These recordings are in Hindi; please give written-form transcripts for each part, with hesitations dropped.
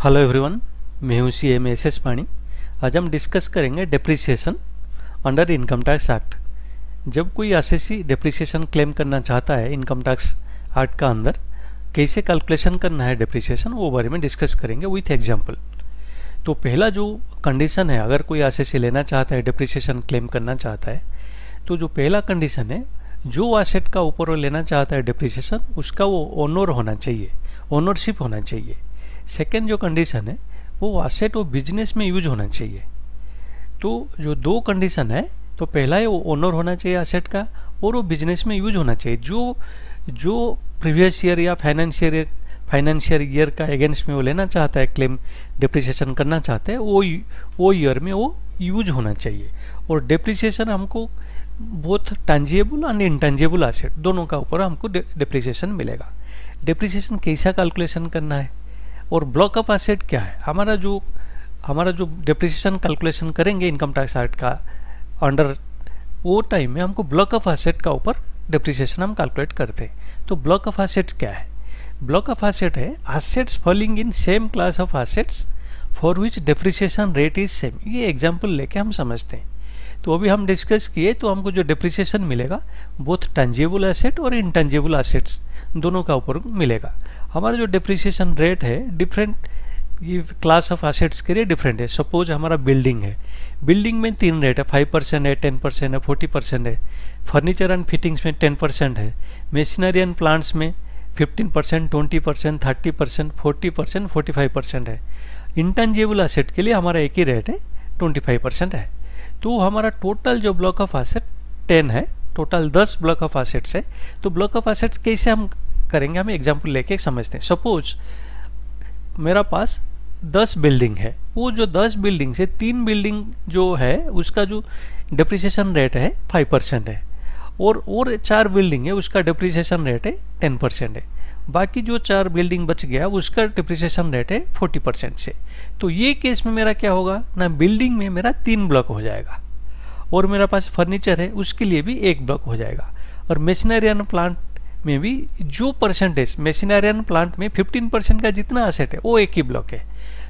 हेलो एवरीवन, मैं हूँ CMSS पानी। आज हम डिस्कस करेंगे depreciation under income tax act. जब कोई एसएससी डेप्रिसिएशन क्लेम करना चाहता है इनकम टैक्स एक्ट का अंदर, कैसे कैलकुलेशन करना है डेप्रिसिएशन, वो बारे में डिस्कस करेंगे विथ एग्जांपल। तो पहला जो कंडीशन है, अगर कोई एसएससी लेना चाहता है, डेप्रिसिएशन क्लेम करना चाहता है, तो जो पहला कंडीशन है, जो एसेट का ऊपर वो लेना चाहता है डेप्रिसिएशन, उसका वो ओनर होना चाहिए, ओनरशिप होना चाहिए। सेकेंड जो कंडीशन है, वो एसेट वो बिजनेस में यूज होना चाहिए। तो जो दो कंडीशन है, तो पहला है वो ओनर होना चाहिए एसेट का, और वो बिजनेस में यूज होना चाहिए। जो प्रीवियस ईयर या फाइनेंशियल ईयर का अगेंस्ट में वो लेना चाहता है, क्लेम डेप्रिसिएशन करना चाहता है, वो ईयर में वो यूज होना चाहिए। और डेप्रिसिएशन हमको both tangible and intangible asset दोनों का ऊपर हमको डेप्रिसिएशन मिलेगा। डेप्रिसिएशन कैसा कैलकुलेशन करना है और ब्लॉक ऑफ एसेट क्या है, हमारा जो डेप्रिसिएशन कैलकुलेशन करेंगे इनकम टैक्स एक्ट का अंडर, वो टाइम में हमको ब्लॉक ऑफ एसेट का ऊपर डेप्रिसिएशन हम कैलकुलेट करते हैं। तो ब्लॉक ऑफ एसेट्स क्या है? ब्लॉक ऑफ एसेट है assets falling in same class of assets for which depreciation rate is same. ये एग्जाम्पल लेके हम समझते हैं। तो अभी हम डिस्कस किए, तो हमको जो डेप्रिसिएशन मिलेगा बोथ टैंजिबल एसेट और इनटैंजिबल एसेट्स दोनों का ऊपर मिलेगा। हमारा जो डेप्रिसिएशन रेट है डिफरेंट, ये क्लास ऑफ एसेट्स के लिए डिफरेंट है। सपोज हमारा बिल्डिंग है, बिल्डिंग में 3 रेट है, 5% है, 10% है, 40% है। फर्नीचर एंड फिटिंग्स में 10% है। मशीनरी एंड प्लांट्स में 15%, 20%, 30%, 40%, 45% है। इंटेंजिबल एसेट के लिए हमारा एक ही रेट है, 25% है। तो हमारा टोटल जो ब्लॉक ऑफ एसेट 10 है, टोटल 10 ब्लॉक ऑफ एसेट्स है। तो ब्लॉक ऑफ एसेट्स कैसे हम करेंगे, हम एग्जांपल लेके समझते हैं। सपोज मेरा पास 10 बिल्डिंग है, वो जो 10 बिल्डिंग से 3 बिल्डिंग जो है उसका जो डेप्रिसिएशन रेट है 5% है, और 4 बिल्डिंग है उसका डेप्रिसिएशन रेट है 10% है। बाकी जो 4 बिल्डिंग बच गया उसका डेप्रिसिएशन रेट है 40% से। तो ये केस में मेरा क्या होगा ना, बिल्डिंग में मेरा 3 ब्लॉक हो जाएगा, और मेरा पास फर्नीचर है उसके लिए भी 1 ब्लॉक हो जाएगा। और मशीनरी एंड प्लांट में भी जो परसेंटेज, मशीनरी एंड प्लांट में 15% का जितना एसेट है वो एक ही ब्लॉक है,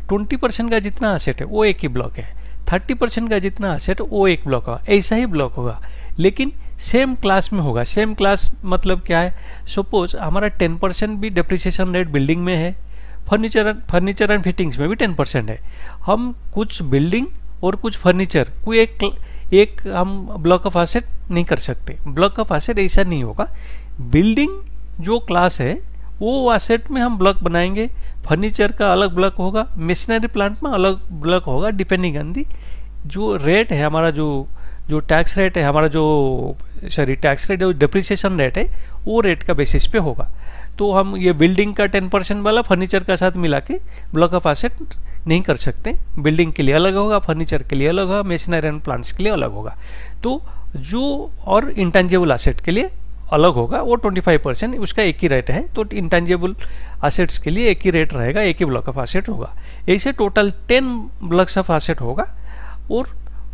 20% का जितना एसेट है वो एक ही ब्लॉक है, 30% का जितना एसेट वो एक ब्लॉक होगा। ऐसा ही ब्लॉक होगा, लेकिन सेम क्लास में होगा। सेम क्लास मतलब क्या है, सपोज हमारा 10% भी डेप्रिसिएशन रेट बिल्डिंग में है, फर्नीचर एंड फिटिंग्स में भी 10% है। हम कुछ बिल्डिंग और कुछ फर्नीचर कोई एक हम ब्लॉक ऑफ एसेट नहीं कर सकते। ब्लॉक ऑफ एसेट ऐसा नहीं होगा। बिल्डिंग जो क्लास है वो एसेट में हम ब्लॉक बनाएंगे, फर्नीचर का अलग ब्लॉक होगा, मशीनरी प्लांट में अलग ब्लॉक होगा, डिपेंडिंग ऑन दी जो रेट है हमारा, जो टैक्स रेट है हमारा, टैक्स रेट जो डेप्रिसिएशन रेट है वो रेट का बेसिस पे होगा। तो हम ये बिल्डिंग का 10% वाला फर्नीचर का साथ मिला के ब्लॉक ऑफ एसेट नहीं कर सकते। बिल्डिंग के लिए अलग होगा, फर्नीचर के लिए अलग होगा, मशीनरी एंड प्लांट्स के लिए अलग होगा। तो जो और इंटेंजिबल एसेट के लिए अलग होगा, वो 25% उसका एक ही रेट है। तो इंटेंजिबल एसेट्स के लिए एक ही रेट रहेगा, एक ही ब्लॉक ऑफ एसेट होगा। ऐसे टोटल 10 ब्लॉक्स ऑफ एसेट होगा। और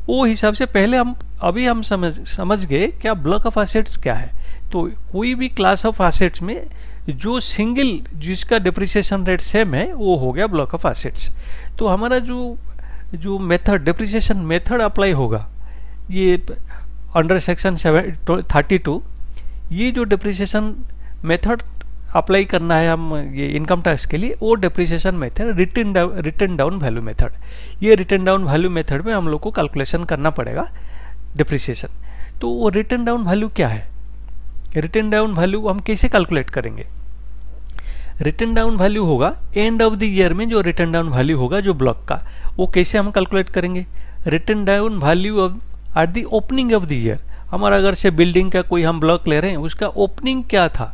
वो हिसाब से पहले हम समझ गए क्या ब्लॉक ऑफ एसेट्स क्या है। तो कोई भी क्लास ऑफ एसेट्स में जो सिंगल जिसका डेप्रिसिएशन रेट सेम है वो हो गया ब्लॉक ऑफ एसेट्स। तो हमारा जो मेथड, डेप्रिसिएशन मेथड अप्लाई होगा, ये अंडर सेक्शन 32, ये जो डेप्रिसिएशन मेथड अप्लाई करना है हम ये इनकम टैक्स के लिए, वो depreciation method return down value method. ये रिटर्न डाउन वैल्यू मेथड में हम लोग को कैलकुलेशन करना पड़ेगा डेप्रिसिएशन। तो वो रिटर्न डाउन वैल्यू क्या है, रिटर्न डाउन वैल्यू हम कैसे कैलकुलेट करेंगे? रिटर्न डाउन वैल्यू होगा एंड ऑफ द ईयर में, जो रिटर्न डाउन वैल्यू होगा जो ब्लॉक का, वो कैसे हम कैलकुलेट करेंगे? Return down value at the opening of the year. हमारा अगर से बिल्डिंग का कोई हम ब्लॉक ले रहे हैं, उसका ओपनिंग क्या था,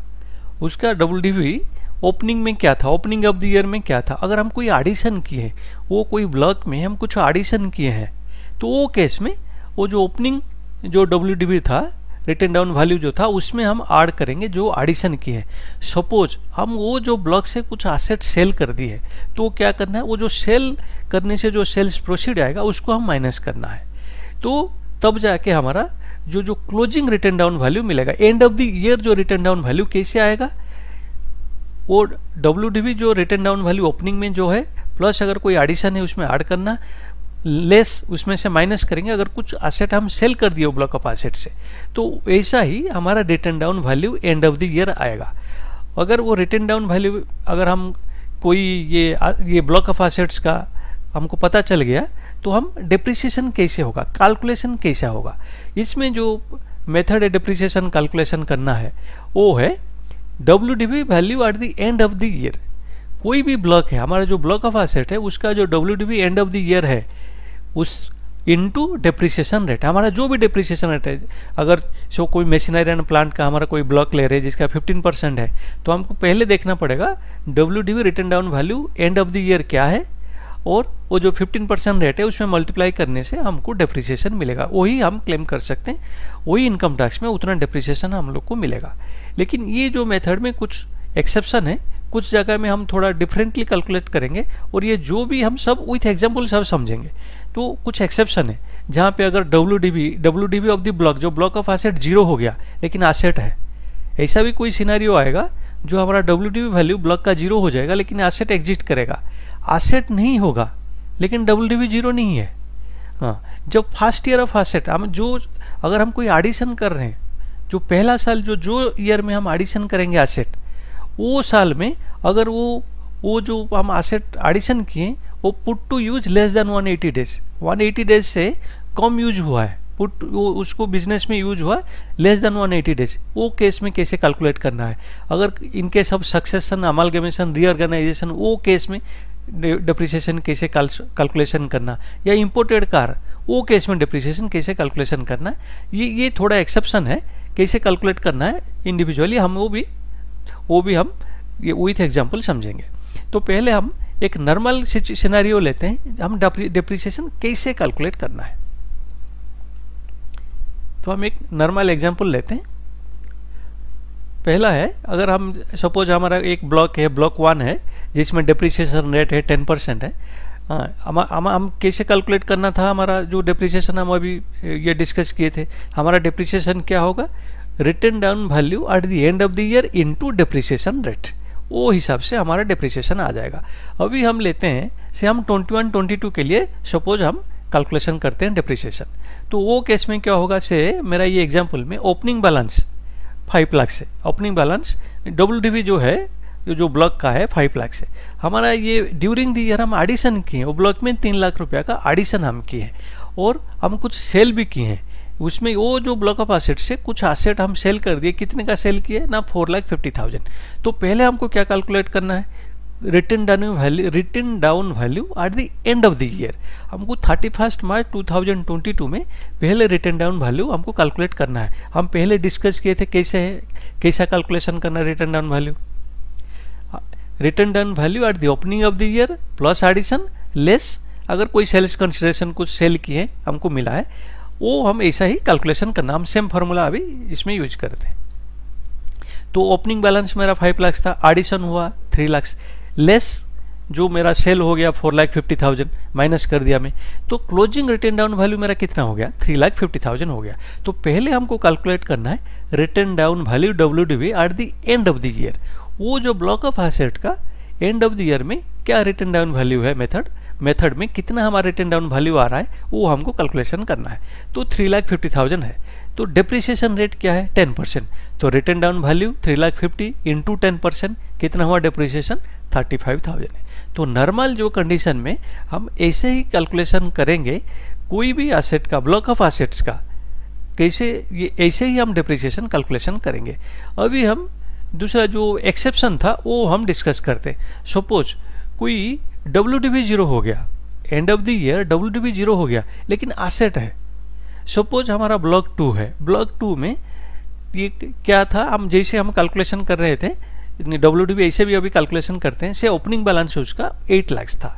उसका WDV ओपनिंग में क्या था, ओपनिंग ऑफ द ईयर में क्या था। अगर हम कोई एडिशन किए, वो कोई ब्लॉक में हम कुछ एडिशन किए हैं, तो वो केस में वो जो ओपनिंग जो WDV था, रिटर्न डाउन वैल्यू जो था, उसमें हम ऐड करेंगे जो एडिशन किए हैं। सपोज हम वो जो ब्लॉक से कुछ एसेट सेल कर दी है, तो क्या करना है, वो जो सेल करने से जो सेल्स प्रोसीड आएगा उसको हम माइनस करना है। तो तब जाके हमारा जो क्लोजिंग रिटर्न डाउन वैल्यू मिलेगा। एंड ऑफ द ईयर जो रिटर्न डाउन वैल्यू कैसे आएगा, वो WDV जो रिटर्न डाउन वैल्यू ओपनिंग में जो है प्लस अगर कोई एडिशन है उसमें ऐड करना, लेस उसमें से माइनस करेंगे अगर कुछ एसेट हम सेल कर दिए ब्लॉक ऑफ एसेट से। तो ऐसा ही हमारा return down value end of the year आएगा। अगर वो रिटर्न डाउन वैल्यू अगर हम कोई ये ब्लॉक ऑफ एसेट्स का हमको पता चल गया तो हम डिप्रिसिएशन कैसे होगा, कैलकुलेशन कैसा होगा, इसमें जो मेथड है डिप्रिसिएशन कैलकुलेशन करना है वो है WDV value at the end of the year. कोई भी ब्लॉक है, हमारा जो ब्लॉक ऑफ एसेट है उसका जो WDV end of the year है उस इनटू डिप्रिसिएशन रेट, हमारा जो भी डिप्रिसिएशन रेट है, अगर सो कोई मशीनरी एंड प्लांट का हमारा कोई ब्लॉक ले रहे हैं जिसका 15% है तो हमको पहले देखना पड़ेगा WDV return down value end of the year क्या है और वो जो 15% रेट है उसमें मल्टीप्लाई करने से हमको डिप्रिसिएशन मिलेगा, वही हम क्लेम कर सकते हैं, वही इनकम टैक्स में उतना डिप्रिसिएशन हम लोग को मिलेगा। लेकिन ये जो मेथड में कुछ एक्सेप्शन है, कुछ जगह में हम थोड़ा डिफरेंटली कैलकुलेट करेंगे और ये जो भी हम सब विथ एग्जांपल सब समझेंगे। तो कुछ एक्सेप्शन है जहाँ पे अगर WDV ऑफ द ब्लॉक, जो ब्लॉक ऑफ एसेट 0 हो गया लेकिन एसेट है, ऐसा भी कोई सिनेरियो आएगा जो हमारा WDV वैल्यू ब्लॉक का 0 हो जाएगा लेकिन एसेट एग्जिस्ट करेगा, एसेट नहीं होगा लेकिन WDV 0 नहीं है। हाँ, जब फर्स्ट ईयर ऑफ एसेट हम जो अगर हम कोई एडिशन कर रहे हैं, जो पहला साल जो ईयर में हम एडिशन करेंगे एसेट, वो साल में अगर वो जो हम एसेट एडिशन किए वो put to use less than 180 days, 180 days से कम यूज हुआ है, उसको बिजनेस में यूज हुआ लेस देन 180 डेज, वो केस में कैसे कैलकुलेट करना है। अगर इनके सब सक्सेशन, अमालगमेशन, रीऑर्गेनाइजेशन, वो केस में डिप्रिसिएशन कैसे कैलकुलेशन करना, या इंपोर्टेड कार वो केस में डिप्रिसिएशन कैसे कैलकुलेशन करना है, ये थोड़ा एक्सेप्शन है, कैसे कैलकुलेट करना है इंडिविजुअली हम वो भी हम ये विथ एग्जांपल समझेंगे। तो पहले हम एक नॉर्मल सिनेरियो लेते हैं, हम डिप्रिसिएशन कैसे कैलकुलेट करना है। तो हम एक नॉर्मल एग्जांपल लेते हैं। पहला है, अगर हम सपोज हमारा एक ब्लॉक है, ब्लॉक 1 है जिसमें डिप्रिसिएशन रेट है 10% है। हम कैसे कैलकुलेट करना था, हमारा जो डिप्रिसिएशन हम अभी ये डिस्कस किए थे, हमारा डिप्रिसिएशन क्या होगा, return down value at the end of the year into depreciation rate, वो हिसाब से हमारा डिप्रिसिएशन आ जाएगा। अभी हम लेते हैं से हम 21-22 के लिए सपोज हम कैलकुलेशन करते हैं डिप्रिसिएशन। तो वो केस में क्या होगा, से मेरा ये एग्जांपल में ओपनिंग बैलेंस 5 लाख से, ओपनिंग बैलेंस WDV जो है जो ब्लॉक का है 5 लाख से, हमारा ये ड्यूरिंग द ईयर हम एडिशन किए, वो ब्लॉक में 3 लाख रुपया का एडिशन हम किए हैं और हम कुछ सेल भी किए हैं। उसमें वो जो ब्लॉक ऑफ एसेट से कुछ एसेट हम सेल कर दिए, कितने का सेल किए ना, 4,50,000। तो पहले हमको क्या कैलकुलेट करना है, return down value at the end of the year. हमको 31 मार्च 2022 में पहले रिटर्न डाउन वैल्यू हमको कैलकुलेट करना है। हम पहले डिस्कस किए थे कैसा कैलकुलेशन करना है return down value, return down value at the opening of the year plus addition less अगर कोई सेल्स कंसिडरेशन कुछ सेल किए हमको मिला है, वो हम ऐसा ही कैलकुलेशन करना, हम सेम फार्मूला अभी इसमें यूज करते हैं। तो ओपनिंग बैलेंस मेरा 5 लाख था, एडिशन हुआ 3 लाख लेस जो मेरा सेल हो गया 4,50,000 माइनस कर दिया मैं, तो क्लोजिंग रिटर्न डाउन वैल्यू मेरा कितना हो गया, 3,50,000 हो गया। तो पहले हमको कैलकुलेट करना है return down value WDV at the end of the year. वो जो ब्लॉक ऑफ एसेट का एंड ऑफ द ईयर में क्या रिटर्न डाउन वैल्यू है, मेथड में कितना हमारा रिटर्न डाउन वैल्यू आ रहा है वो हमको कैलकुलेशन करना है। तो 3,50,000 है, तो डिप्रिसिएशन रेट क्या है 10%, तो रिटर्न डाउन वैल्यू 3,50,000 इंटू 10% कितना हुआ डिप्रिसिएशन 35,000 है। तो नॉर्मल जो कंडीशन में हम ऐसे ही कैलकुलेशन करेंगे, कोई भी एसेट का, ब्लॉक ऑफ एसेट्स का कैसे, ये ऐसे ही हम डिप्रिसिएशन कैलकुलेशन करेंगे। अभी हम दूसरा जो एक्सेप्शन था वो हम डिस्कस करते हैं। सपोज कोई WDV 0 हो गया, end of the year WDV 0 हो गया लेकिन एसेट है। सपोज हमारा ब्लॉक 2 है, ब्लॉक 2 में ये क्या था, हम जैसे हम कैलकुलेशन कर रहे थे WDV ऐसे भी अभी कैलकुलेशन करते हैं, से ओपनिंग बैलेंस उसका 8 लाख था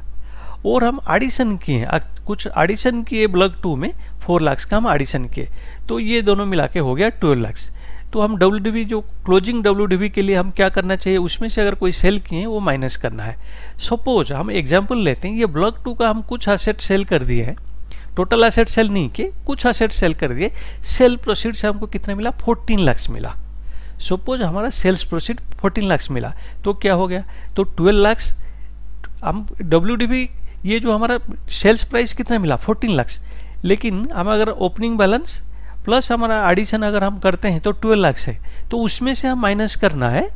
और हम एडिशन किए, कुछ एडिशन किए ब्लॉक 2 में 4 लाख का हम एडिशन किए, तो ये दोनों मिला के हो गया 12 लाख। तो हम WDV जो क्लोजिंग WDV के लिए हम क्या करना चाहिए, उसमें से अगर कोई सेल किए वो माइनस करना है। सपोज हम एग्जांपल लेते हैं, ये ब्लॉक 2 का हम कुछ एसेट सेल कर दिए हैं, टोटल एसेट सेल नहीं किए, कुछ एसेट सेल कर दिए, सेल प्रोसीड से हमको कितना मिला 14 लाख मिला। सपोज हमारा सेल्स प्रोसीड 14 लाख मिला, तो क्या हो गया, तो 12 लाख हम WDV ये जो हमारा सेल्स प्राइस कितना मिला 14 लाख, लेकिन हम अगर ओपनिंग बैलेंस प्लस हमारा एडिशन अगर हम करते हैं तो 12 लाख है, तो उसमें से हम माइनस करना है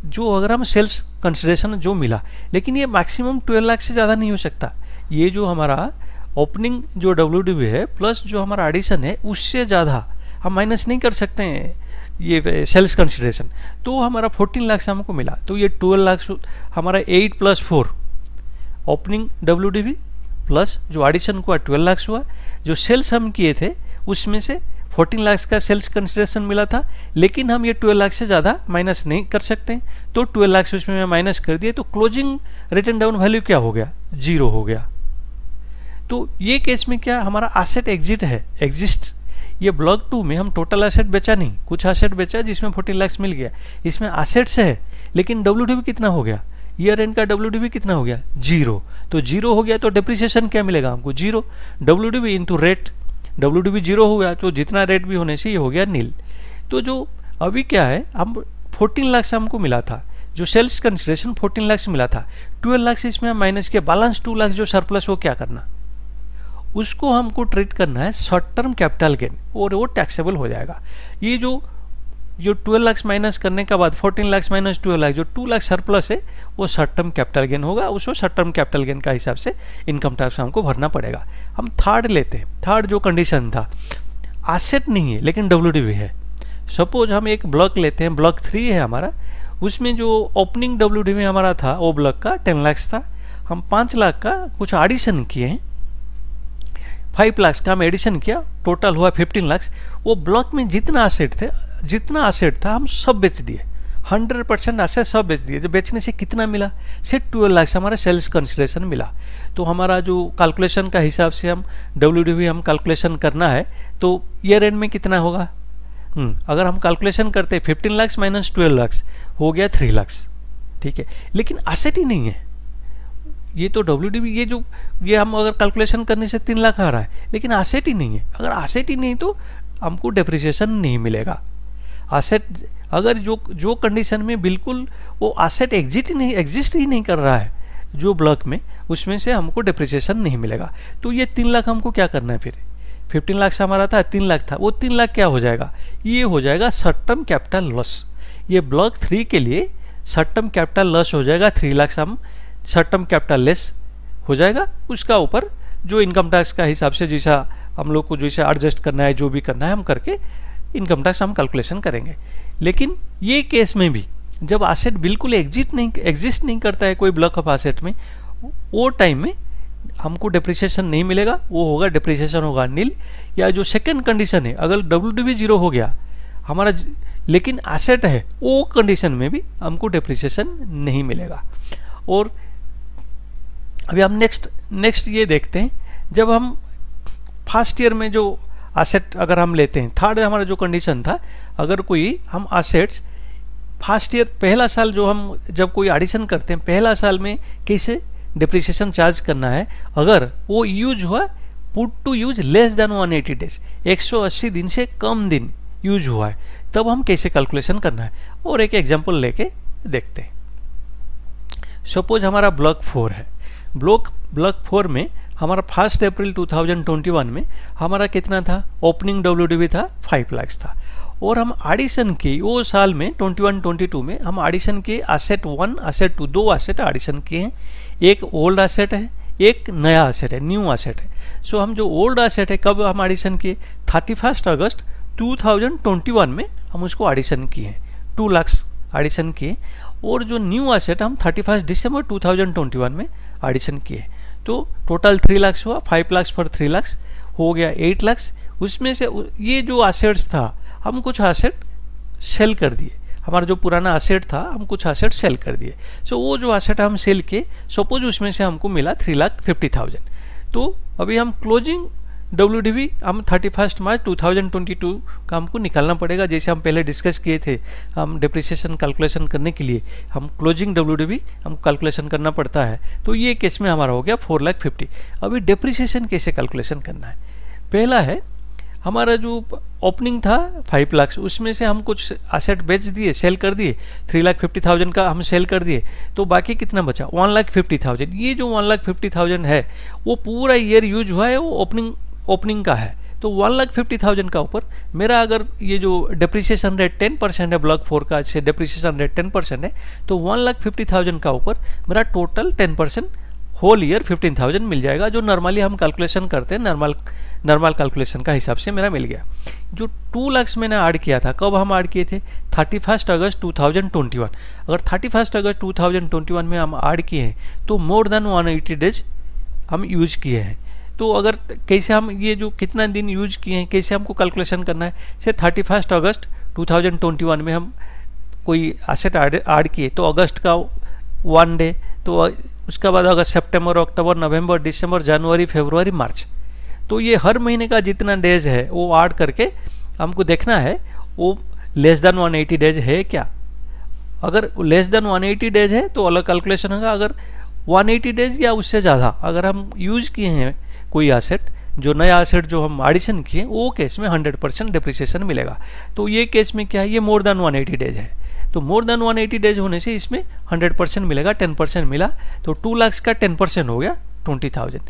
जो अगर हम सेल्स कंसिडरेशन जो मिला, लेकिन ये मैक्सिमम 12 लाख से ज़्यादा नहीं हो सकता। ये जो हमारा ओपनिंग जो WDV है प्लस जो हमारा एडिशन है उससे ज़्यादा हम माइनस नहीं कर सकते हैं ये सेल्स कंसिडरेशन। तो हमारा 14 लाख से हमको मिला, तो ये 12 लाख हमारा 8 + 4 ओपनिंग WDV प्लस जो एडिशन को 12 लाख हुआ। जो सेल्स हम किए थे उसमें से 14 लाख का सेल्स कंसिडरेशन मिला था, लेकिन हम ये 12 लाख से ज़्यादा माइनस नहीं कर सकते, तो 12 लाख से उसमें माइनस कर दिए, तो क्लोजिंग रिटन डाउन वैल्यू क्या हो गया 0 हो गया। तो ये केस में क्या हमारा एसेट एग्जिट है, एग्जिस्ट। ये ब्लॉक 2 में हम टोटल एसेट बेचा नहीं, कुछ एसेट बेचा जिसमें 14 लाख मिल गया, इसमें एसेट्स है, लेकिन WDV कितना हो गया, ईयर एंड का WDV कितना हो गया 0। तो 0 हो गया तो डिप्रिसिएशन क्या मिलेगा हमको 0, WDV इंटू रेट, WDV 0 हो गया तो जितना रेट भी होने से ये हो गया नील। तो जो अभी क्या है हम 14 लाख से हमको मिला था, जो सेल्स कंसिडरेशन 14 लाख से मिला था, 12 लाख से इसमें हम माइनस किया, बैलेंस 2 लाख जो सरप्लस वो क्या करना, उसको हमको ट्रीट करना है शॉर्ट टर्म कैपिटल गेन, और वो टैक्सेबल हो जाएगा। ये जो 12 लाख माइनस करने के बाद 14 लाख माइनस 12 लाख जो 2 लाख सरप्लस है वो शॉर्ट टर्म कैपिटल गेन होगा, उसको शॉर्ट टर्म कैपिटल गेन का हिसाब से इनकम टैक्स हमको भरना पड़ेगा। हम थर्ड लेते हैं, थर्ड जो कंडीशन था एसेट नहीं है लेकिन WDV है। सपोज हम एक ब्लॉक लेते हैं, ब्लॉक 3 है हमारा, उसमें जो ओपनिंग WDV हमारा था वो ब्लॉक का 10 लाख था, हम 5 लाख का कुछ एडिशन किए हैं, 5 लाख का हम एडिशन किया, टोटल हुआ 15 लाख। वो ब्लॉक में जितना एसेट था हम सब बेच दिए, 100% एसेट सब बेच दिए। जो बेचने से कितना मिला, सिर्फ 12 लाख से हमारा सेल्स कंसिडरेशन मिला। तो हमारा जो कैलकुलेशन का हिसाब से हम WDV हम कैलकुलेशन करना है तो ईयर एंड में कितना होगा, अगर हम कैलकुलेशन करते 15 लाख माइनस 12 लाख हो गया 3 लाख, ठीक है, लेकिन एसेट ही नहीं है। ये तो WDV ये हम अगर कैलकुलेशन करने से 3 लाख आ रहा है, लेकिन एसेट ही नहीं है। अगर एसेट ही नहीं तो हमको डेप्रिसिएशन नहीं मिलेगा। एसेट अगर जो कंडीशन में बिल्कुल वो एसेट एग्जिस्ट ही नहीं कर रहा है जो ब्लॉक में, उसमें से हमको डेप्रिसिएशन नहीं मिलेगा। तो ये 3 लाख हमको क्या करना है, फिर 15 लाख से हमारा था 3 लाख था, वो 3 लाख क्या हो जाएगा, ये हो जाएगा शॉर्ट टर्म कैपिटल लॉस। ये ब्लॉक 3 के लिए शॉर्ट टर्म कैपिटल लॉस हो जाएगा 3 लाख से हम शॉर्ट टर्म कैपिटल लेस हो जाएगा। उसका ऊपर जो इनकम टैक्स का हिसाब से जैसा हम लोग को जैसे एडजस्ट करना है, जो भी करना है हम करके इनकम टैक्स हम कैलकुलेशन करेंगे। लेकिन ये केस में भी जब एसेट बिल्कुल एग्जिस्ट नहीं करता है कोई ब्लॉक ऑफ एसेट में, वो टाइम में हमको डेप्रिसिएशन नहीं मिलेगा, वो होगा डेप्रिसिएशन होगा नील। या जो सेकंड कंडीशन है, अगर WDV 0 हो गया हमारा लेकिन एसेट है, वो कंडीशन में भी हमको डेप्रिसिएशन नहीं मिलेगा। और अभी हम नेक्स्ट ये देखते हैं, जब हम फर्स्ट ईयर में जो एसेट अगर हम लेते हैं, थर्ड हमारा जो कंडीशन था, अगर कोई हम एसेट्स फर्स्ट ईयर पहला साल जो हम जब कोई एडिशन करते हैं पहला साल में कैसे डिप्रिसिएशन चार्ज करना है, अगर वो यूज हुआ put to use less than 180 days, 180 दिन से कम दिन यूज हुआ है, तब हम कैसे कैलकुलेशन करना है, और एक एग्जांपल लेके देखते हैं। सपोज हमारा ब्लॉक 4 है, ब्लॉक 4 में हमारा 1 अप्रैल 2021 में हमारा कितना था, ओपनिंग WDV था 5 लाख था, और हम एडिशन किए वो साल में 21-22 में हम एडिशन किए एसेट 1 एसेट 2, 2 एसेट एडिशन किए हैं। एक ओल्ड एसेट है, एक नया एसेट है, न्यू एसेट है। सो हम जो ओल्ड एसेट है कब हम एडिशन किए, 31 अगस्त 2021 में हम उसको एडिशन किए हैं, 2 लाख एडिशन किए। और जो न्यू एसेट हम 31 दिसंबर 2021 में एडिशन किए, तो टोटल 3 लाख हुआ, 5 लाख पर 3 लाख हो गया 8 लाख। उसमें से ये जो एसेट्स था हम कुछ एसेट सेल कर दिए, हमारा जो पुराना एसेट था हम कुछ एसेट सेल कर दिए। सो वो जो एसेट हम सेल किए, सपोज उसमें से हमको मिला 3,50,000। तो अभी हम क्लोजिंग WDV हम 31 मार्च 2022 का हमको निकालना पड़ेगा। जैसे हम पहले डिस्कस किए थे, हम डिप्रिसिएशन कैलकुलेशन करने के लिए हम क्लोजिंग WDV हमको कैलकुलेशन करना पड़ता है। तो ये केस में हमारा हो गया 4,50,000। अभी डिप्रिसिएशन कैसे कैलकुलेशन करना है, पहला है हमारा जो ओपनिंग था 5 लाख, उसमें से हम कुछ एसेट बेच दिए, सेल कर दिए, 3,50,000 का हम सेल कर दिए, तो बाकी कितना बचा 1,50,000। ये जो 1,50,000 है वो पूरा ईयर यूज हुआ है, वो ओपनिंग का है। तो 1,50,000 का ऊपर मेरा अगर ये जो डिप्रिसिएशन रेट 10% है, ब्लॉक 4 का से डिप्रिसिएशन रेट 10% है, तो 1,50,000 का ऊपर मेरा टोटल 10% होल ईयर 15,000 मिल जाएगा, जो नॉर्मली हम कैलकुलेशन करते हैं, नॉर्मल कैलकुलेशन का हिसाब से मेरा मिल गया। जो 2 लाख मैंने ऐड किया था, कब हम ऐड किए थे 31 अगस्त 2021। अगर 31 अगस्त 2021 में हम ऐड किए हैं तो मोर देन 180 डेज हम यूज किए हैं। तो अगर कैसे हम ये जो कितना दिन यूज किए हैं कैसे हमको कैलकुलेशन करना है, से 31 अगस्त 2021 में हम कोई एसेट ऐड किए तो अगस्त का 1 डे, तो उसके बाद अगस्त, सितंबर, अक्टूबर, नवंबर, दिसंबर, जनवरी, फरवरी, मार्च, तो ये हर महीने का जितना डेज है वो ऐड करके हमको देखना है वो लेस देन 180 डेज है क्या। अगर लेस देन 180 डेज है तो अलग कैलकुलेशन होगा। अगर 180 डेज या उससे ज़्यादा अगर हम यूज किए हैं कोई एसेट, जो नया एसेट जो हम एडिशन किए, वो केस में 100% डिप्रिसिएशन मिलेगा। तो ये केस में क्या है, ये मोर देन 180 डेज है, तो मोर देन 180 डेज होने से इसमें 100% मिलेगा, 10% मिला, तो 2 लाख का 10% हो गया 20,000।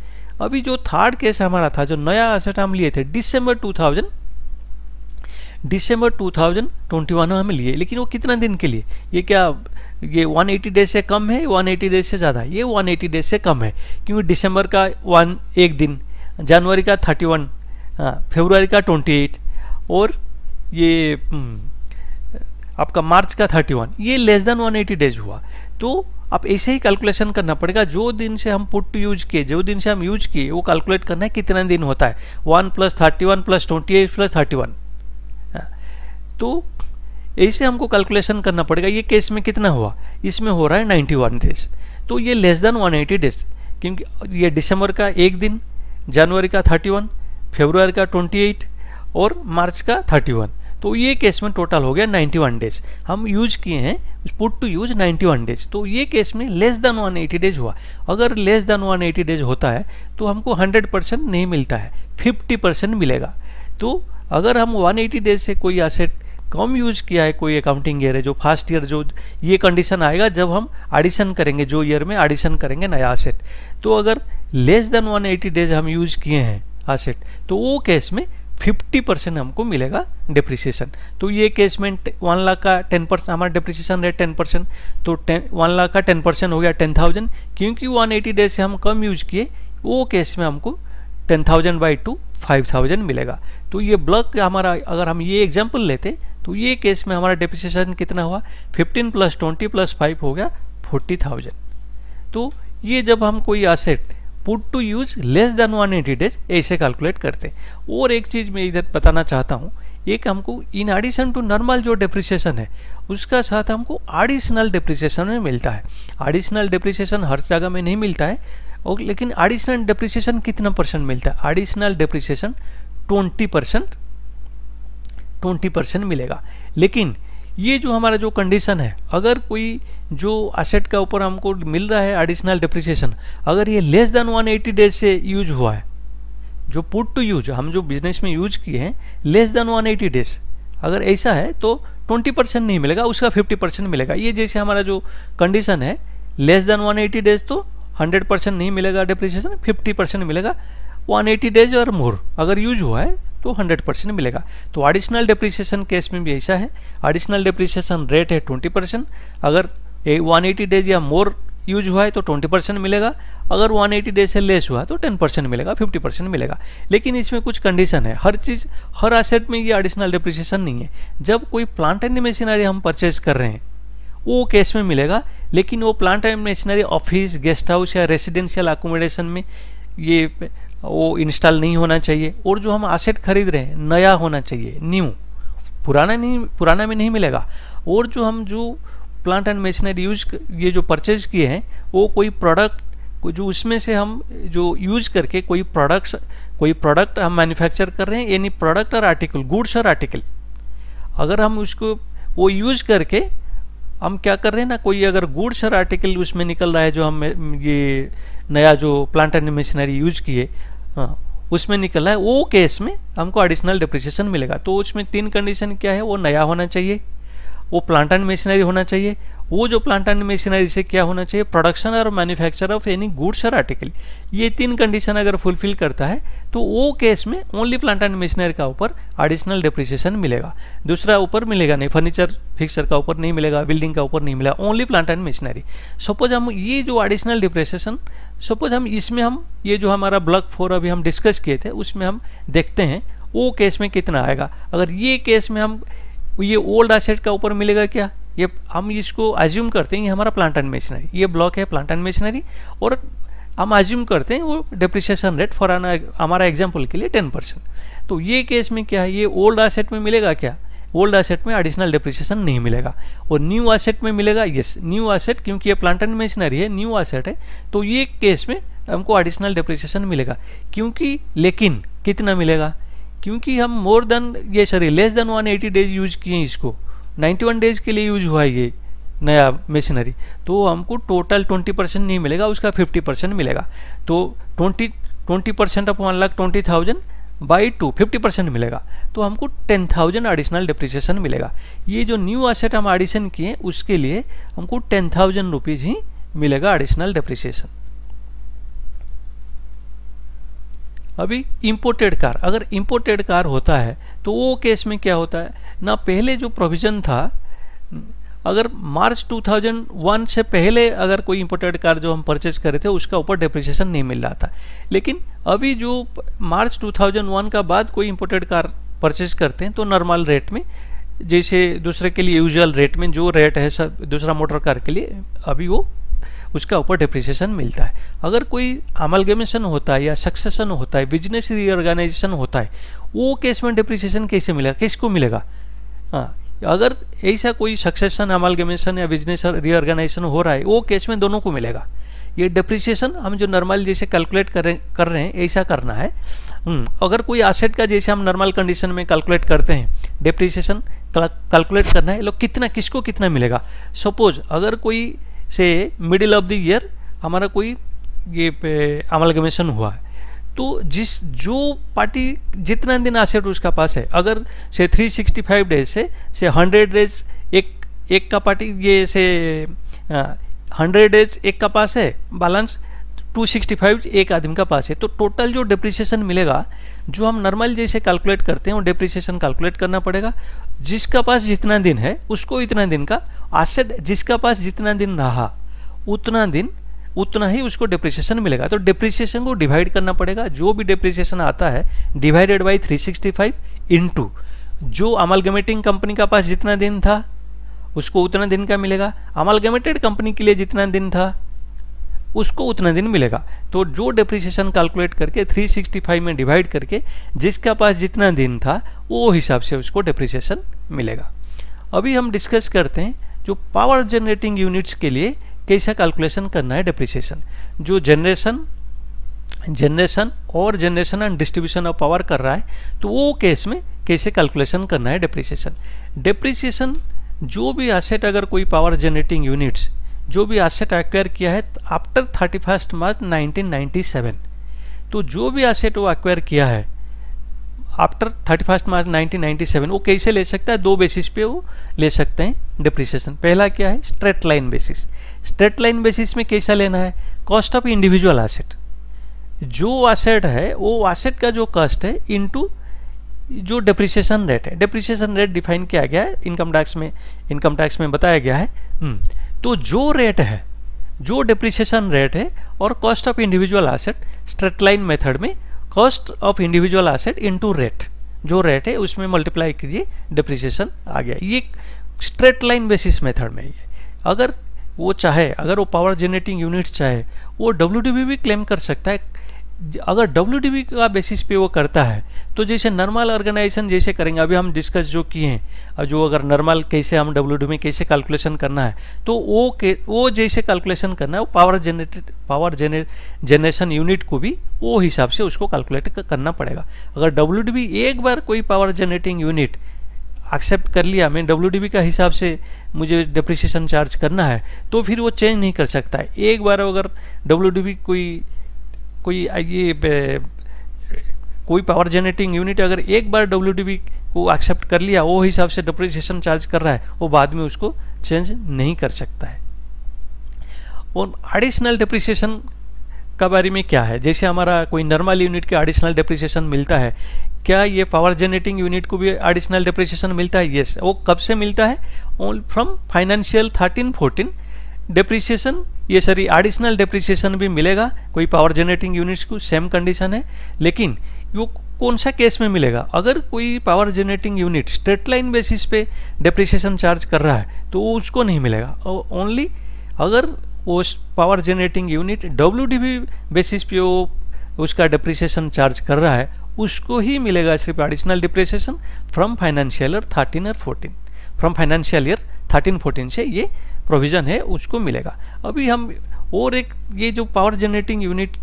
अभी जो थर्ड केस हमारा था, जो नया एसेट हम लिए थे दिसंबर 2021 में हम लिए, लेकिन वो कितना दिन के लिए, ये क्या ये 180 डेज से कम है, 180 डेज से ज़्यादा है, ये 180 डेज से कम है, क्योंकि दिसंबर का 1 दिन, जनवरी का 31, फरवरी का 28 और ये आपका मार्च का 31, ये लेस देन 180 डेज हुआ। तो आप ऐसे ही कैलकुलेशन करना पड़ेगा, जो दिन से हम पुट टू यूज किए, जो दिन से हम यूज किए वो कैलकुलेट करना है कितना दिन होता है, 1 + 31 + 28 + 31। तो ऐसे हमको कैलकुलेशन करना पड़ेगा। ये केस में कितना हुआ, इसमें हो रहा है 91 डेज, तो ये लेस देन 180 डेज, क्योंकि ये दिसंबर का 1 दिन, जनवरी का 31, फरवरी का 28 और मार्च का 31, तो ये केस में टोटल हो गया 91 डेज। हम यूज किए हैं पुट टू यूज 91 डेज, तो ये केस में लेस देन 180 डेज हुआ। अगर लेस देन 180 डेज होता है तो हमको 100% नहीं मिलता है, 50% मिलेगा। तो अगर हम 180 डेज से कोई एसेट कम यूज किया है, कोई अकाउंटिंग ईयर है जो फर्स्ट ईयर, जो ये कंडीशन आएगा जब हम एडिशन करेंगे, जो ईयर में एडिशन करेंगे नया एसेट, तो अगर लेस देन 180 डेज हम यूज किए हैं एसेट, तो वो केस में 50% हमको मिलेगा डिप्रिसिएशन। तो ये केस में 1 लाख का 10%, हमारा डिप्रिसिएशन रेट 10%, तो 1 लाख का 10% हो गया 10,000, क्योंकि 180 डेज से हम कम यूज किए, वो केस में हमको 10,000/2 5,000 मिलेगा। तो ये ब्लॉक हमारा, अगर हम ये एग्जाम्पल लेते तो ये केस में हमारा डिप्रिसिएशन कितना हुआ, 15 + 20 + 5 हो गया 40,000। तो ये जब हम कोई asset put to use less than 180 days ऐसे कैलकुलेट करते हैं। और एक चीज़ मैं इधर बताना चाहता हूँ, एक हमको इन एडिशन टू नॉर्मल जो डिप्रिसिएशन है उसका साथ हमको एडिशनल डिप्रिसिएशन में मिलता है। एडिशनल डिप्रिसिएशन हर जगह में नहीं मिलता है, और लेकिन एडिशनल डिप्रिसिएशन कितना % मिलता है, एडिशनल डिप्रिसिएशन 20% मिलेगा। लेकिन ये जो हमारा जो कंडीशन है, अगर कोई जो एसेट का ऊपर हमको मिल रहा है एडिशनल डिप्रिसिएशन, अगर ये लेस देन 180 डेज से यूज हुआ है, जो पुट टू यूज हम जो बिजनेस में यूज किए हैं लेस देन 180 डेज, अगर ऐसा है तो 20% नहीं मिलेगा, उसका 50% मिलेगा। ये जैसे हमारा जो कंडीशन है लेस देन 180 डेज तो 100% नहीं मिलेगा डिप्रिसिएशन, 50% मिलेगा। 180 डेज और मोर अगर यूज हुआ है तो 100% मिलेगा। तो एडिशनल डिप्रिसिएशन केस में भी ऐसा है, एडिशनल डिप्रिसिएशन रेट है 20%, अगर 180 डेज या मोर यूज हुआ है तो 20% मिलेगा, अगर 180 डेज से लेस हुआ तो 10% मिलेगा, 50% मिलेगा। लेकिन इसमें कुछ कंडीशन है, हर चीज़ हर एसेट में ये एडिशनल डिप्रिसिएशन नहीं है। जब कोई प्लांट एंड मशीनरी हम परचेज कर रहे हैं वो केस में मिलेगा, लेकिन वो plant and machinery office, guest house या रेसिडेंशियल अकोमोडेशन में ये वो इंस्टॉल नहीं होना चाहिए। और जो हम एसेट खरीद रहे हैं नया होना चाहिए, न्यू, पुराना में नहीं मिलेगा। और जो हम जो प्लांट एंड मशीनरी यूज ये जो परचेज किए हैं वो कोई प्रोडक्ट जो उसमें से हम जो यूज करके कोई प्रोडक्ट हम मैन्युफैक्चर कर रहे हैं, यानी प्रोडक्ट और आर्टिकल, गुड्स और आर्टिकल, अगर हम उसको वो यूज करके हम क्या कर रहे हैं ना, कोई अगर गुड्स और आर्टिकल उसमें निकल रहा है, जो हम ये नया जो प्लांट एंड मशीनरी यूज किए उसमें निकला है, वो केस में हमको एडिशनल डिप्रिसिएशन मिलेगा। तो उसमें 3 कंडीशन क्या है, वो नया होना चाहिए, वो प्लांट एंड मशीनरी होना चाहिए, वो जो प्लांट एंड मशीनरी से क्या होना चाहिए, प्रोडक्शन और मैन्युफैक्चर ऑफ एनी गुड्स और आर्टिकल। ये 3 कंडीशन अगर फुलफिल करता है तो वो केस में ओनली प्लांट एंड मशीनरी का ऊपर एडिशनल डिप्रिसिएशन मिलेगा, दूसरा ऊपर मिलेगा नहीं, फर्नीचर फिक्सर का ऊपर नहीं मिलेगा, बिल्डिंग का ऊपर नहीं मिलेगा, only plant and machinery. Suppose हम ये जो एडिशनल डिप्रिसिएशन, सपोज हम इसमें हम ये जो हमारा ब्लॉक 4 अभी हम डिस्कस किए थे उसमें हम देखते हैं वो केस में कितना आएगा। अगर ये केस में हम ये ओल्ड एसेट का ऊपर मिलेगा क्या, ये हम इसको अज्यूम करते हैं ये हमारा प्लांट एंड मशीनरी, ये ब्लॉक है प्लांट एंड मशीनरी, और हम अज्यूम करते हैं वो डिप्रिसिएशन रेट फॉर हमारा एग्जांपल के लिए 10%। तो ये केस में क्या है, ये ओल्ड एसेट में मिलेगा क्या, ओल्ड एसेट में एडिशनल डिप्रिसिएशन नहीं मिलेगा, और न्यू एसेट में मिलेगा, यस न्यू एसेट, क्योंकि ये प्लांट एंड मशीनरी है, न्यू एसेट है, तो ये केस में हमको एडिशनल डिप्रिसिएशन मिलेगा। क्योंकि लेकिन कितना मिलेगा, क्योंकि हम more than less than 180 days use किए इसको, 91 डेज के लिए यूज हुआ है ये नया मशीनरी, तो हमको टोटल 20% नहीं मिलेगा, उसका 50% मिलेगा। तो 20% ऑफ 1,20,000 बाई 2 50% मिलेगा, तो हमको 10,000 एडिशनल डिप्रिसिएशन मिलेगा। ये जो न्यू एसेट हम एडिशन किए उसके लिए हमको 10,000 रुपीज़ ही मिलेगा एडिशनल डिप्रिसिएशन। अभी इंपोर्टेड कार, अगर इंपोर्टेड कार होता है तो वो केस में क्या होता है ना, पहले जो प्रोविजन था, अगर मार्च 2001 से पहले अगर कोई इंपोर्टेड कार जो हम परचेज करे थे उसका ऊपर डिप्रिसिएशन नहीं मिल रहा था, लेकिन अभी जो मार्च 2001 का बाद कोई इंपोर्टेड कार परचेज करते हैं तो नॉर्मल रेट में, जैसे दूसरे के लिए यूजुअल रेट में जो रेट है सब दूसरा मोटर कार के लिए, अभी वो उसका ऊपर डिप्रिसिएशन मिलता है। अगर कोई अमलगमेशन होता है या सक्सेशन होता है, बिजनेस रीऑर्गेनाइजेशन होता है, वो केस में डिप्रिसिएशन कैसे मिलेगा, किसको मिलेगा। हाँ, अगर ऐसा कोई सक्सेशन अमलगमेशन या बिजनेस रीऑर्गेनाइजेशन हो रहा है, वो केस में दोनों को मिलेगा। ये डिप्रिसिएशन हम जो नॉर्मल जैसे कैलकुलेट कर रहे हैं ऐसा करना है। अगर कोई एसेट का जैसे हम नॉर्मल कंडीशन में कैलकुलेट करते हैं डिप्रिसिएशन कैलकुलेट करना है, लोग कितना किसको कितना मिलेगा। सपोज अगर कोई से मिडिल ऑफ द ईयर हमारा कोई ये अमलगमेशन हुआ है, तो जो पार्टी जितना दिन एसेट उसका पास है, अगर से 365 डेज से 100 डेज एक का पार्टी ये से 100 डेज एक का पास है, बैलेंस 265 एक आदमी का पास है, तो टोटल जो डिप्रिसिएशन मिलेगा जो हम नॉर्मल जैसे कैलकुलेट करते हैं वो डिप्रिसिएशन कैलकुलेट करना पड़ेगा। जिसका पास जितना दिन है उसको इतना दिन का, एसेट जिसका पास जितना दिन रहा उतना ही उसको डिप्रिसिएशन मिलेगा। तो डिप्रिसिएशन को डिवाइड करना पड़ेगा, जो भी डिप्रिसिएशन आता है डिवाइडेड बाई 365 इंटू जो अमलगमेटिंग कंपनी का पास जितना दिन था उसको उतना दिन का मिलेगा, अमलगमेटेड कंपनी के लिए जितना दिन था उसको उतना दिन मिलेगा। तो जो डिप्रिसिएशन कैलकुलेट करके 365 में डिवाइड करके जिसका पास जितना दिन था वो हिसाब से उसको डिप्रिसिएशन मिलेगा। अभी हम डिस्कस करते हैं जो पावर जनरेटिंग यूनिट्स के लिए कैसा कैलकुलेशन करना है डिप्रिसिएशन। जो generation and distribution of power कर रहा है तो वो केस में कैसे कैलकुलेशन करना है डिप्रिसिएशन। डिप्रिसिएशन जो भी एसेट, अगर कोई पावर जनरेटिंग यूनिट्स जो भी एसेट एक्वायर किया है आफ्टर 31 मार्च 1997, तो जो भी एसेट वो एक्वायर किया है आफ्टर 31 मार्च 1997 वो कैसे ले सकता है, 2 बेसिस पे वो ले सकते हैं डिप्रिसिएशन। पहला क्या है, straight line basis. Straight line basis में कैसा लेना है, कॉस्ट ऑफ इंडिविजुअल एसेट, जो एसेट है वो एसेट का जो कॉस्ट है इनटू जो डिप्रिसिएशन रेट है। डिप्रिसिएशन रेट डिफाइन किया गया है इनकम टैक्स में बताया गया है। तो जो रेट है, जो डिप्रिसिएशन रेट है और cost of individual asset, straight line method में cost of individual asset into rate, जो रेट है उसमें मल्टीप्लाई कीजिए, डिप्रिसिएशन आ गया। ये स्ट्रेट लाइन बेसिस मेथड में है। अगर वो चाहे, अगर वो पावर जनरेटिंग यूनिट्स चाहे वो WDV भी क्लेम कर सकता है। अगर WDV का बेसिस पे वो करता है तो जैसे नॉर्मल ऑर्गेनाइजेशन जैसे करेंगे, अभी हम डिस्कस जो किए हैं, जो अगर नॉर्मल कैसे हम WDV कैसे कैलकुलेशन करना है, तो वो जैसे कैलकुलेशन करना है वो पावर जनरेशन यूनिट को भी वो हिसाब से उसको कैलकुलेट करना पड़ेगा। अगर WDV एक बार कोई पावर जनरेटिंग यूनिट एक्सेप्ट कर लिया, मैं WDV का हिसाब से मुझे डिप्रिसिएशन चार्ज करना है, तो फिर वो चेंज नहीं कर सकता है। एक बार अगर WDV कोई ये कोई पावर जनरेटिंग यूनिट अगर एक बार WDV को एक्सेप्ट कर लिया, वो हिसाब से डिप्रिसिएशन चार्ज कर रहा है, वो बाद में उसको चेंज नहीं कर सकता है। और एडिशनल डिप्रिसिएशन का बारे में क्या है, जैसे हमारा कोई नॉर्मल यूनिट के एडिशनल डिप्रिसिएशन मिलता है, क्या ये पावर जनरेटिंग यूनिट को भी एडिशनल डिप्रिसिएशन मिलता है? यस। वो कब से मिलता है? फ्रॉम फाइनेंशियल 13-14 डिप्रिसिएशन, ये सारी एडिशनल डिप्रिसिएशन भी मिलेगा कोई पावर जनरेटिंग यूनिट्स को, सेम कंडीशन है। लेकिन वो कौन सा केस में मिलेगा? अगर कोई power generating unit straight line basis पे डिप्रिसिएशन चार्ज कर रहा है तो वो उसको नहीं मिलेगा। ओनली अगर वो power generating unit WDV basis पे वो उसका डिप्रिसिएशन चार्ज कर रहा है, उसको ही मिलेगा सिर्फ additional depreciation from financial year 13 और 14। फ्रॉम फाइनेंशियल ईयर 13-14 से ये प्रोविजन है, उसको मिलेगा। अभी हम और एक ये जो पावर जनरेटिंग यूनिट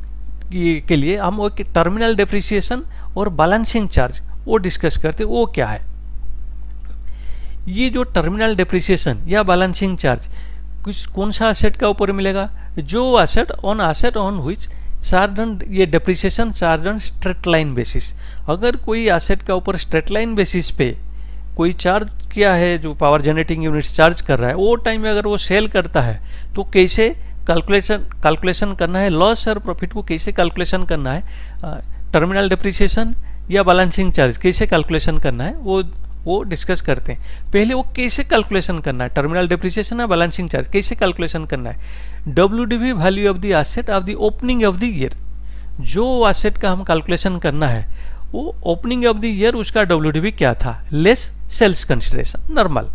के लिए हम एक टर्मिनल डिप्रिसिएशन और बैलेंसिंग चार्ज वो डिस्कस करते, वो क्या है? ये जो टर्मिनल डिप्रिसिएशन या बैलेंसिंग चार्ज कुछ कौन सा एसेट का ऊपर मिलेगा? जो एसेट ऑन व्हिच चार्ज ये depreciation charge on straight line basis. अगर कोई एसेट का ऊपर स्ट्रेट लाइन बेसिस पे कोई चार्ज किया है, जो पावर जनरेटिंग यूनिट्स चार्ज कर रहा है, वो टाइम में अगर वो सेल करता है तो कैसे कैलकुलेशन करना है, लॉस और प्रॉफिट को कैसे कैलकुलेशन करना है, टर्मिनल डिप्रिसिएशन या बैलेंसिंग चार्ज कैसे कैलकुलेशन करना है, वो डिस्कस करते हैं। पहले वो कैसे कैलकुलेशन करना है, टर्मिनल डिप्रिसिएशन या बैलेंसिंग चार्ज कैसे कैलकुलेशन करना है? WDV value of the asset of the opening of the year, जो एसेट का हम कैलकुलेशन करना है वो ओपनिंग ऑफ द ईयर उसका WDV क्या था, लेस सेल्स कंसिडरेशन। नॉर्मल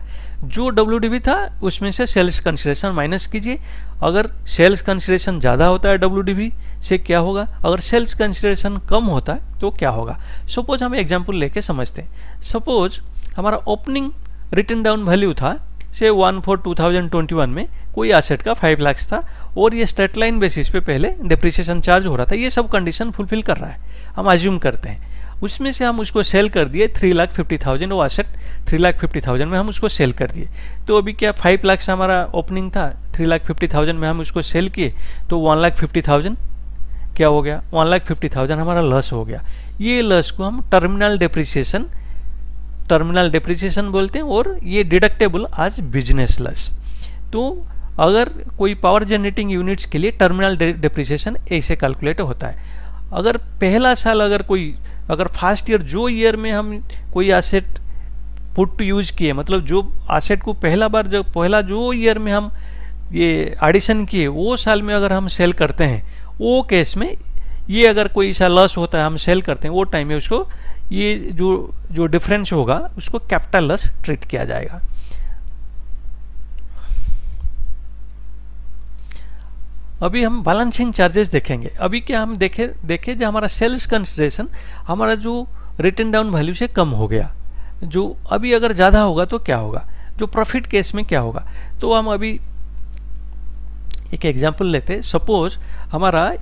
जो WDV था उसमें से सेल्स कंसिडरेशन माइनस कीजिए। अगर सेल्स कंसिडरेशन ज़्यादा होता है WDV से क्या होगा, अगर सेल्स कंसिडरेशन कम होता है तो क्या होगा? सपोज हम एग्जांपल लेके समझते हैं। सपोज हमारा ओपनिंग रिटन डाउन वैल्यू था से 1/4/2021 में कोई एसेट का 5 लाख था और ये स्ट्रेट लाइन बेसिस पे पहले डिप्रिसिएशन चार्ज हो रहा था। ये सब कंडीशन फुलफिल कर रहा है, हम अज्यूम करते हैं। उसमें से हम उसको सेल कर दिए 3,50,000, वो एसेट 3,50,000 में हम उसको सेल कर दिए। तो अभी क्या 5 लाख से हमारा ओपनिंग था, 3,50,000 में हम उसको सेल किए तो 1,50,000 क्या हो गया? 1,50,000 हमारा लॉस हो गया। ये लॉस को हम टर्मिनल डिप्रिसिएशन बोलते हैं और ये डिडक्टेबल आज बिजनेस लॉस। तो अगर कोई पावर जनरेटिंग यूनिट्स के लिए टर्मिनल डिप्रिसिएशन ऐसे कैलकुलेट होता है। अगर पहला साल अगर फर्स्ट ईयर जो ईयर में हम कोई एसेट पुट टू यूज किए, मतलब जो एसेट को पहला जो ईयर में हम ये एडिशन किए वो साल में अगर हम सेल करते हैं, वो केस में ये अगर कोई ऐसा लॉस होता है हम सेल करते हैं, वो टाइम में उसको ये जो डिफरेंस होगा उसको कैपिटल लॉस ट्रीट किया जाएगा। अभी हम बैलेंसिंग चार्जेस देखेंगे। अभी क्या हम देखे जो हमारा सेल्स कंसिडरेशन हमारा जो रिटन डाउन वैल्यू से कम हो गया, जो अभी अगर ज़्यादा होगा तो क्या होगा, जो प्रॉफिट केस में क्या होगा। तो हम अभी एक एग्जांपल लेते हैं। सपोज हमारा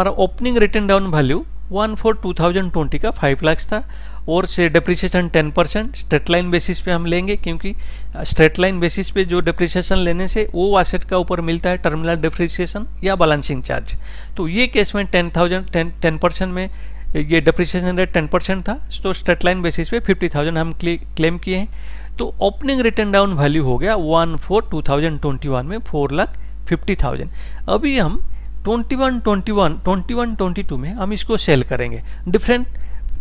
ओपनिंग रिटन डाउन वैल्यू 1/4/2020 का 5 लाख था और से डिप्रिसिएशन 10% स्ट्रेट लाइन बेसिस पे हम लेंगे, क्योंकि स्ट्रेट लाइन बेसिस पे जो डिप्रिसिएशन लेने से वो एसेट का ऊपर मिलता है टर्मिनल डिप्रिसिएशन या बैलेंसिंग चार्ज। तो ये केस में 10% में ये डिप्रिसिएशन रेट 10% था, तो स्ट्रेट लाइन बेसिस पे 50,000 हम क्लेम किए हैं। तो ओपनिंग रिटन डाउन वैल्यू हो गया 1/4/2021 में 4,50,000। अभी हम 21-22 में हम इसको सेल करेंगे। डिफरेंट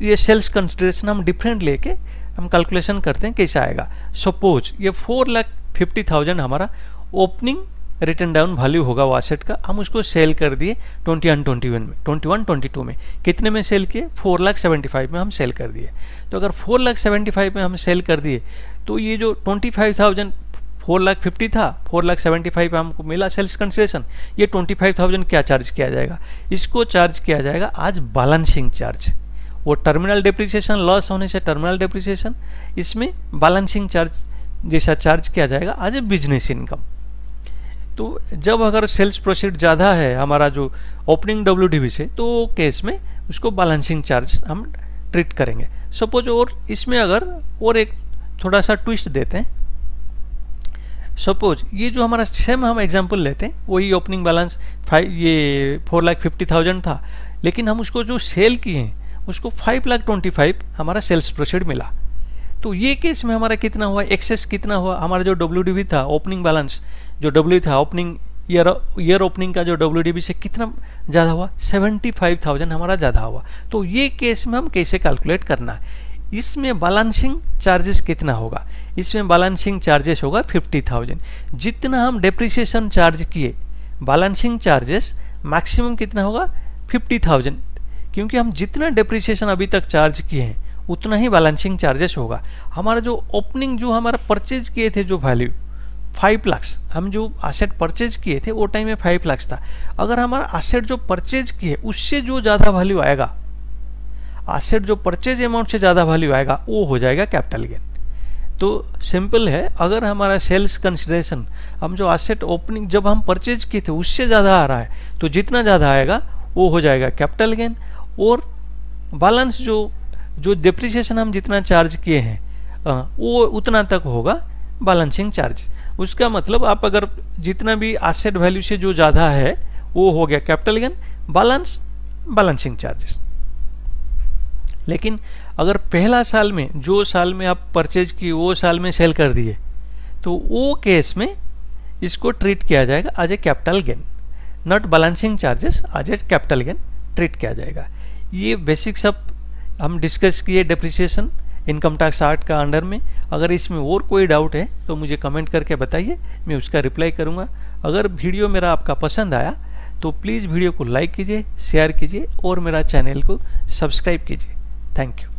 ये सेल्स कंसिडरेशन हम डिफरेंट लेके हम कैलकुलेशन करते हैं कैसा आएगा। सपोज ये 4,50,000 हमारा ओपनिंग रिटन डाउन वैल्यू होगा वो एसेट का, हम उसको सेल कर दिए 21-22 में। कितने में सेल किए? 4,75,000 में हम सेल कर दिए। तो अगर 4,75,000 में हम सेल कर दिए तो ये जो 25,000 4,50,000 था, 4,75,000 पे हमको मिला सेल्स कंसिडरेशन, ये 25,000 क्या चार्ज किया जाएगा? इसको चार्ज किया जाएगा आज बैलेंसिंग चार्ज। वो टर्मिनल डिप्रिसिएशन लॉस होने से टर्मिनल डिप्रिसिएशन, इसमें बैलेंसिंग चार्ज जैसा चार्ज किया जाएगा आज बिजनेस इनकम। तो जब अगर सेल्स प्रोसीड ज़्यादा है हमारा जो ओपनिंग WDV से, तो केस में उसको बैलेंसिंग चार्ज हम ट्रीट करेंगे। सपोज और इसमें अगर और एक थोड़ा सा ट्विस्ट देते हैं। सपोज ये जो हमारा सेम हम एग्जांपल लेते हैं, वही ओपनिंग बैलेंस 4,50,000 था, लेकिन हम उसको जो सेल किए हैं उसको 5,25,000 हमारा सेल्स प्रोसीड मिला। तो ये केस में हमारा कितना हुआ, एक्सेस कितना हुआ, हमारा जो WDV था, ओपनिंग बैलेंस जो W था, ओपनिंग ईयर ओपनिंग का जो WDV से कितना ज़्यादा हुआ, 75,000 हमारा ज़्यादा हुआ। तो ये केस में हम कैसे कैलकुलेट करना है, इसमें बैलेंसिंग चार्जेस कितना होगा, इसमें बैलेंसिंग चार्जेस होगा 50,000। जितना हम डेप्रिसिएशन चार्ज किए, बैलेंसिंग चार्जेस मैक्सिमम कितना होगा 50,000, क्योंकि हम जितना डेप्रिसिएशन अभी तक चार्ज किए हैं उतना ही बैलेंसिंग चार्जेस होगा। हमारा जो ओपनिंग जो हमारा परचेज किए थे जो वैल्यू 5 लाख, हम जो एसेट परचेज किए थे वो टाइम में 5 लाख था। अगर हमारा एसेट जो परचेज किए उससे जो ज़्यादा वैल्यू आएगा, एसेट जो परचेज अमाउंट से ज़्यादा वैल्यू आएगा वो हो जाएगा कैपिटल गेन। तो सिंपल है, अगर हमारा सेल्स कंसिडरेशन हम जो एसेट ओपनिंग जब हम परचेज किए थे उससे ज़्यादा आ रहा है तो जितना ज़्यादा आएगा वो हो जाएगा कैपिटल गेन, और बैलेंस जो डिप्रिसिएशन हम जितना चार्ज किए हैं वो उतना तक होगा बैलेंसिंग चार्ज। उसका मतलब आप अगर जितना भी एसेट वैल्यू से जो ज़्यादा है वो हो गया कैपिटल गेन, बैलेंसिंग चार्जेस। लेकिन अगर पहला साल में जो साल में आप परचेज किए वो साल में सेल कर दिए तो वो केस में इसको ट्रीट किया जाएगा as a capital gain, not balancing charges, as a capital gain treat किया जाएगा। ये बेसिक सब हम डिस्कस किए डेप्रिसिएशन इनकम टैक्स एक्ट का अंडर में। अगर इसमें और कोई डाउट है तो मुझे कमेंट करके बताइए, मैं उसका रिप्लाई करूँगा। अगर वीडियो मेरा आपका पसंद आया तो प्लीज़ वीडियो को लाइक कीजिए, शेयर कीजिए और मेरा चैनल को सब्सक्राइब कीजिए। Thank you.